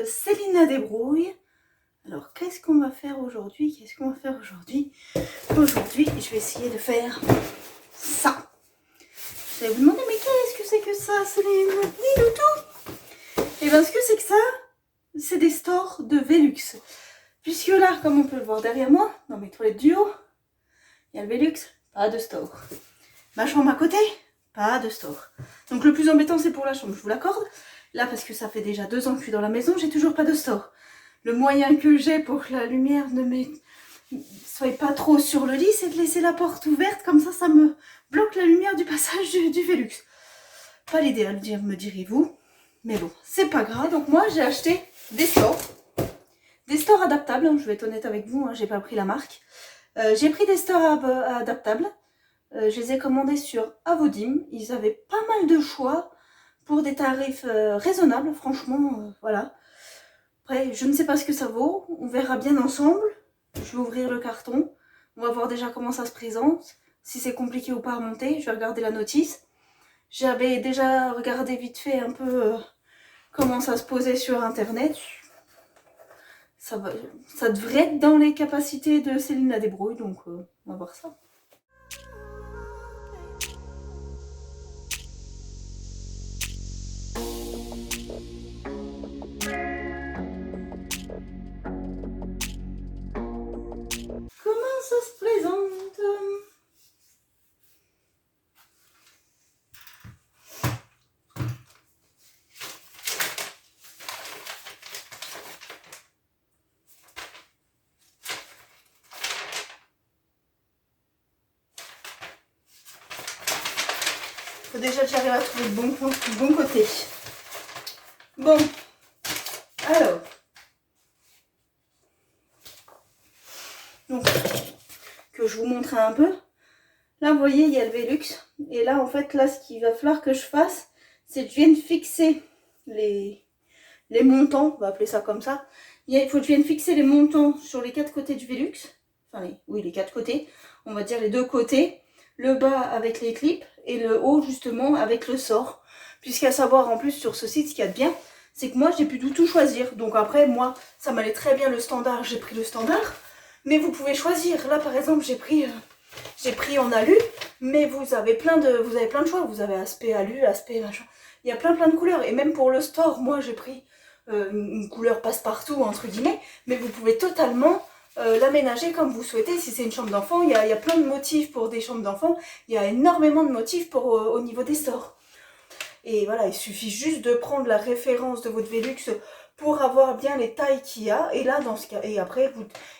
Céline Débrouille. Alors, qu'est-ce qu'on va faire aujourd'hui? Aujourd'hui, je vais essayer de faire ça. Vous allez vous demander, mais qu'est-ce que c'est que ça, Céline? Dis le tout. Et bien, ce que c'est que ça, c'est des stores de Velux. Puisque là, comme on peut le voir derrière moi, dans mes toilettes du haut, il y a le Velux, pas de store. Ma chambre à côté, pas de store. Donc le plus embêtant, c'est pour la chambre, je vous l'accorde. Là, parce que ça fait déjà 2 ans que je suis dans la maison, j'ai toujours pas de store. Le moyen que j'ai pour que la lumière ne soit pas trop sur le lit, c'est de laisser la porte ouverte, comme ça me bloque la lumière du passage du Velux. Pas l'idéal, me direz-vous. Mais bon, c'est pas grave. Donc moi, j'ai acheté des stores. Des stores adaptables, hein, je vais être honnête avec vous, hein, j'ai pas pris la marque. J'ai pris des stores adaptables. Je les ai commandés sur Avodim. Ils avaient pas mal de choix pour des tarifs raisonnables, franchement, voilà. Après, je ne sais pas ce que ça vaut, on verra bien ensemble. Je vais ouvrir le carton, on va voir déjà comment ça se présente. Si c'est compliqué ou pas à monter, je vais regarder la notice. J'avais déjà regardé vite fait un peu comment ça se posait sur internet. Ça devrait être dans les capacités de Céline Débrouille, donc on va voir ça. Comment ça se présente? Faut déjà que j'arrive à trouver le bon côté. Bon, alors. Donc, que je vous montre un peu. Là, vous voyez, il y a le Velux. Et là, en fait, là, ce qu'il va falloir que je fasse, c'est que je vienne fixer les montants. On va appeler ça comme ça. Il faut que je vienne fixer les montants sur les 4 côtés du Velux. Enfin, les 4 côtés. On va dire les 2 côtés. Le bas avec les clips et le haut, justement, avec le sort. Puisqu'à savoir, en plus, sur ce site, ce qu'il y a de bien, c'est que moi, j'ai pu du tout choisir. Donc après, moi, ça m'allait très bien le standard. J'ai pris le standard. Mais vous pouvez choisir. Là, par exemple, j'ai pris en alu, mais vous avez plein de choix. Vous avez aspect alu, aspect machin. Il y a plein de couleurs. Et même pour le store, moi, j'ai pris une couleur passe-partout, entre guillemets. Mais vous pouvez totalement l'aménager comme vous souhaitez. Si c'est une chambre d'enfant, il y a plein de motifs pour des chambres d'enfants. Il y a énormément de motifs pour au niveau des stores. Et voilà, il suffit juste de prendre la référence de votre Velux pour avoir bien les tailles qu'il y a. Et là, dans ce cas, et après,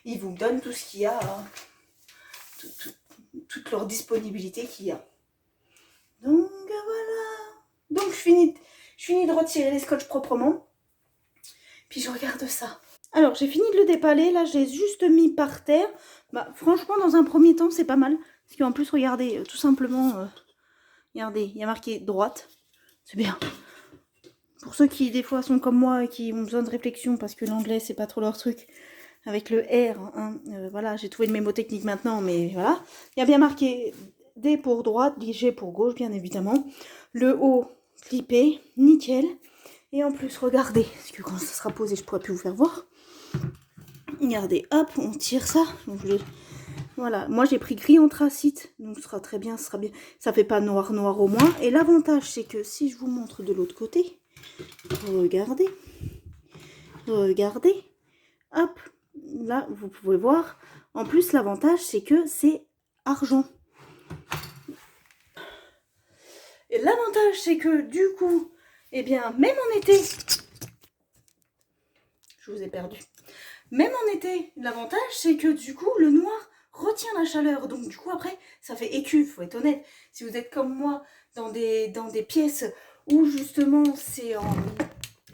ils vous donnent tout ce qu'il y a, toute leur disponibilité qu'il y a. Donc voilà. Donc je finis de retirer les scotch proprement. Puis je regarde ça. Alors j'ai fini de le dépaler. Là, je l'ai juste mis par terre. Bah, franchement, dans un premier temps, c'est pas mal. Parce qu'en plus, regardez, tout simplement, regardez, il y a marqué droite. C'est bien. Pour ceux qui, des fois, sont comme moi et qui ont besoin de réflexion parce que l'anglais, c'est pas trop leur truc, avec le R, hein, voilà, j'ai trouvé le mémotechnique maintenant, mais voilà. Il y a bien marqué D pour droite, G pour gauche, bien évidemment. Le haut, clippé, nickel. Et en plus, regardez, parce que quand ça sera posé, je pourrai plus vous faire voir. Regardez, hop, on tire ça. Voilà, moi j'ai pris gris anthracite, donc ce sera très bien, ce sera bien. Ça fait pas noir au moins. Et l'avantage, c'est que si je vous montre de l'autre côté, regardez, hop, là vous pouvez voir. En plus, l'avantage, c'est que c'est argent. Et l'avantage, c'est que du coup, eh bien, même en été, je vous ai perdu. Même en été, l'avantage, c'est que du coup, le noir retient la chaleur. Donc du coup, après, ça fait écu, faut être honnête. Si vous êtes comme moi, dans des pièces où justement,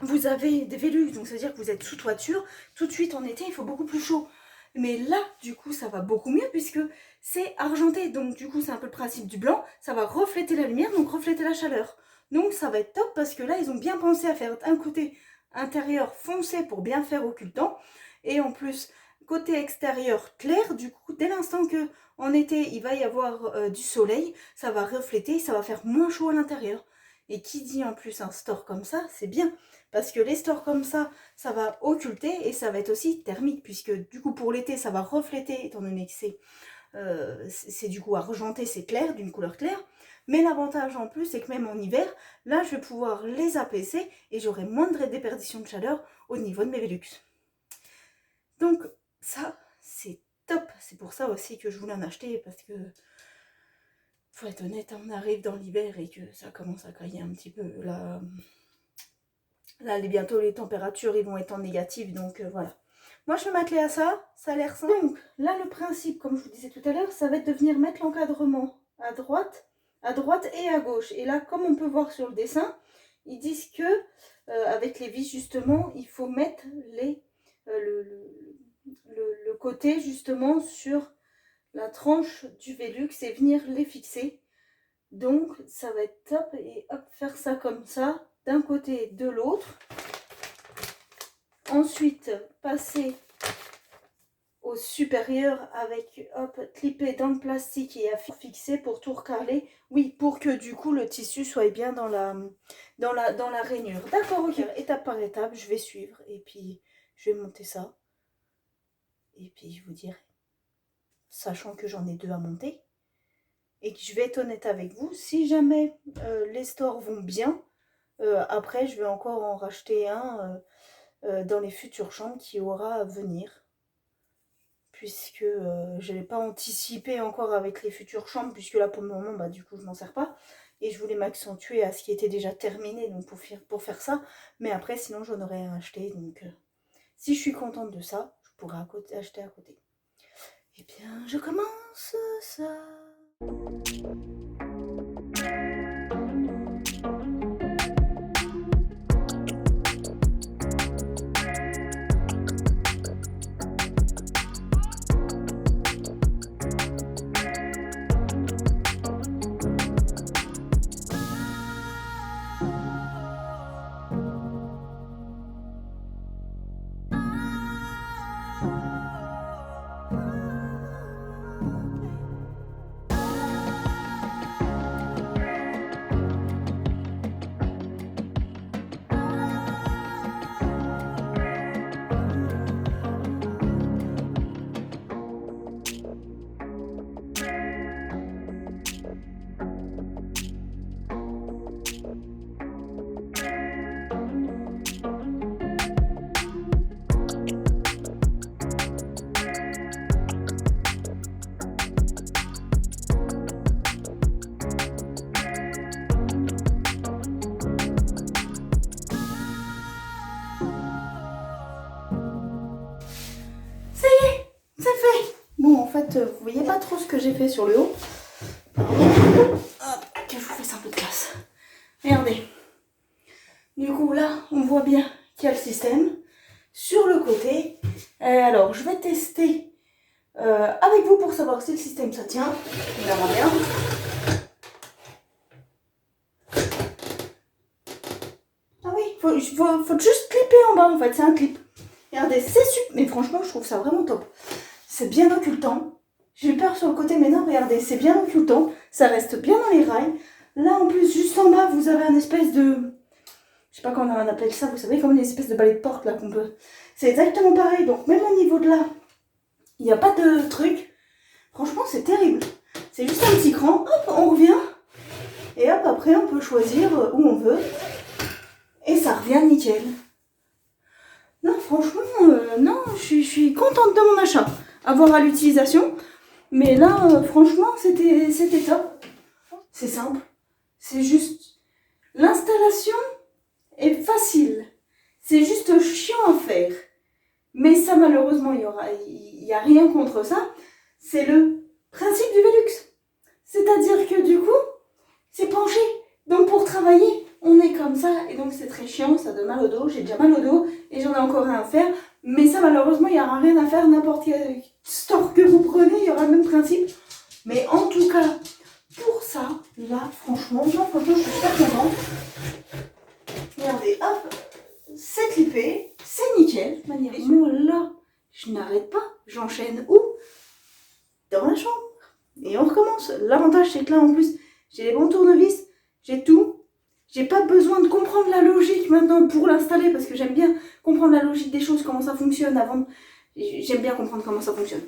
vous avez des Velux, donc ça veut dire que vous êtes sous toiture, tout de suite en été, il faut beaucoup plus chaud. Mais là, du coup, ça va beaucoup mieux puisque c'est argenté. Donc du coup, c'est un peu le principe du blanc. Ça va refléter la lumière, donc refléter la chaleur. Donc ça va être top parce que là, ils ont bien pensé à faire un côté intérieur foncé pour bien faire occultant. Et en plus, côté extérieur clair, du coup, dès l'instant que en été, il va y avoir du soleil, ça va refléter, ça va faire moins chaud à l'intérieur. Et qui dit en plus un store comme ça, c'est bien. Parce que les stores comme ça va occulter et ça va être aussi thermique, puisque du coup pour l'été, ça va refléter, étant donné que c'est du coup argenté, c'est clair, d'une couleur claire. Mais l'avantage en plus, c'est que même en hiver, là, je vais pouvoir les apaiser et j'aurai moins de déperdition de chaleur au niveau de mes Velux. Donc ça, c'est top. C'est pour ça aussi que je voulais en acheter, parce que, faut être honnête, on arrive dans l'hiver et que ça commence à cailler un petit peu. Là, bientôt les températures ils vont être en négatif, donc voilà. Moi, je vais m'atteler à ça, ça a l'air simple. Donc là, le principe, comme je vous disais tout à l'heure, ça va être de venir mettre l'encadrement à droite et à gauche. Et là, comme on peut voir sur le dessin, ils disent que avec les vis justement, il faut mettre le côté justement sur la tranche du Velux et venir les fixer. Donc ça va être top, et hop, faire ça comme ça, d'un côté, de l'autre. Ensuite, passer au supérieur avec, hop, clipper dans le plastique et à fixer pour tout recaler. Oui, pour que du coup le tissu soit bien dans la rainure. D'accord, ok. Étape par étape, je vais suivre et puis je vais monter ça. Et puis je vous dirai, sachant que j'en ai 2 à monter. Et que je vais être honnête avec vous, si jamais les stores vont bien, après je vais encore en racheter un dans les futures chambres qui aura à venir. Puisque je n'avais pas anticipé encore avec les futures chambres, puisque là pour le moment, bah, du coup je m'en sers pas. Et je voulais m'accentuer à ce qui était déjà terminé, donc pour faire ça. Mais après, sinon j'en aurais acheté. Donc si je suis contente de ça, je pourrais acheter à côté. Eh bien, je commence ça. Vous voyez pas trop ce que j'ai fait sur le haut. Hop, que je vous fasse un peu de place. Regardez. Du coup là, on voit bien qu'il y a le système. Sur le côté, alors je vais tester avec vous pour savoir si le système ça tient. On verra bien. Ah oui, faut juste clipper en bas en fait, c'est un clip. Regardez, c'est super, mais franchement je trouve ça vraiment top. C'est bien occultant. J'ai eu peur sur le côté, mais non, regardez, c'est bien occultant. Ça reste bien dans les rails. Là, en plus, juste en bas, vous avez un espèce de... Je sais pas comment on appelle ça, vous savez, comme une espèce de balai de porte, là, qu'on peut... C'est exactement pareil. Donc, même au niveau de là, il n'y a pas de truc. Franchement, c'est terrible. C'est juste un petit cran. Hop, on revient. Et hop, après, on peut choisir où on veut. Et ça revient nickel. Non, franchement, non, je suis contente de mon achat. À voir à l'utilisation. Mais là, franchement, c'était top. C'est simple. C'est juste... L'installation est facile. C'est juste chiant à faire. Mais ça, malheureusement, il y a rien contre ça. C'est le principe du Velux. C'est-à-dire que du coup, c'est penché. Donc pour travailler, on est comme ça. Et donc c'est très chiant, ça donne mal au dos. J'ai déjà mal au dos et j'en ai encore rien à faire. Mais ça, malheureusement, il n'y aura rien à faire. N'importe quel store que vous prenez, il y aura le même principe. Mais en tout cas, pour ça, là, franchement, je suis super contente. Regardez, hop, c'est clippé, c'est nickel. Moi, là, je n'arrête pas. J'enchaîne où? Dans la chambre. Et on recommence. L'avantage, c'est que là, en plus, j'ai les bons tournevis, j'ai tout. J'ai pas besoin de comprendre la logique maintenant pour l'installer parce que j'aime bien comprendre la logique des choses, comment ça fonctionne avant. J'aime bien comprendre comment ça fonctionne.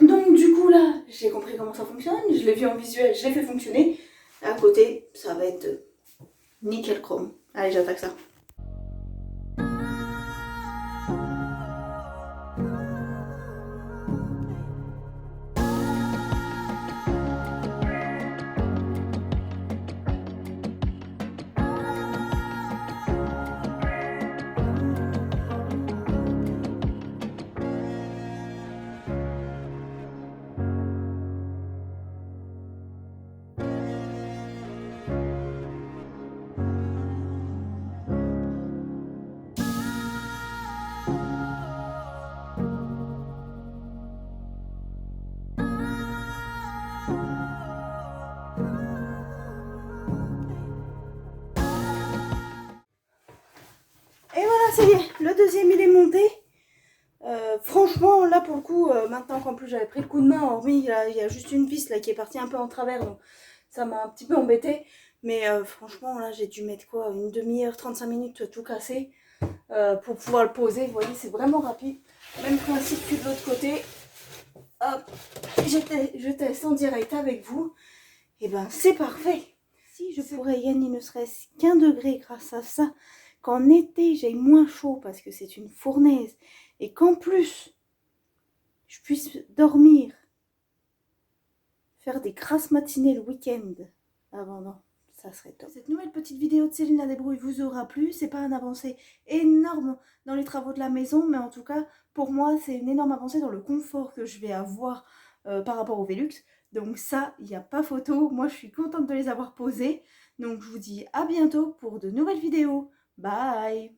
Donc du coup là, j'ai compris comment ça fonctionne, je l'ai vu en visuel, je l'ai fait fonctionner. À côté, ça va être nickel chrome. Allez, j'attaque ça. Et voilà, ça y est, le deuxième il est monté. Franchement, là pour le coup, maintenant qu'en plus j'avais pris le coup de main, hormis il y a juste une vis là qui est partie un peu en travers, donc ça m'a un petit peu embêté. Mais franchement, là j'ai dû mettre quoi, une demi-heure, 35 minutes tout cassé pour pouvoir le poser. Vous voyez, c'est vraiment rapide. Même principe que de l'autre côté. Hop, je teste en direct avec vous. Et ben c'est parfait. Si je pourrais gagner ne serait-ce qu'1 degré grâce à ça, qu'en été j'ai moins chaud parce que c'est une fournaise et qu'en plus je puisse dormir, faire des grasses matinées le week-end avant, non, ça serait top. Cette nouvelle petite vidéo de Céline la débrouille vous aura plu. C'est pas une avancée énorme dans les travaux de la maison, mais en tout cas pour moi c'est une énorme avancée dans le confort que je vais avoir par rapport au Velux. Donc ça, il n'y a pas photo. Moi je suis contente de les avoir posés. Donc je vous dis à bientôt pour de nouvelles vidéos. Bye!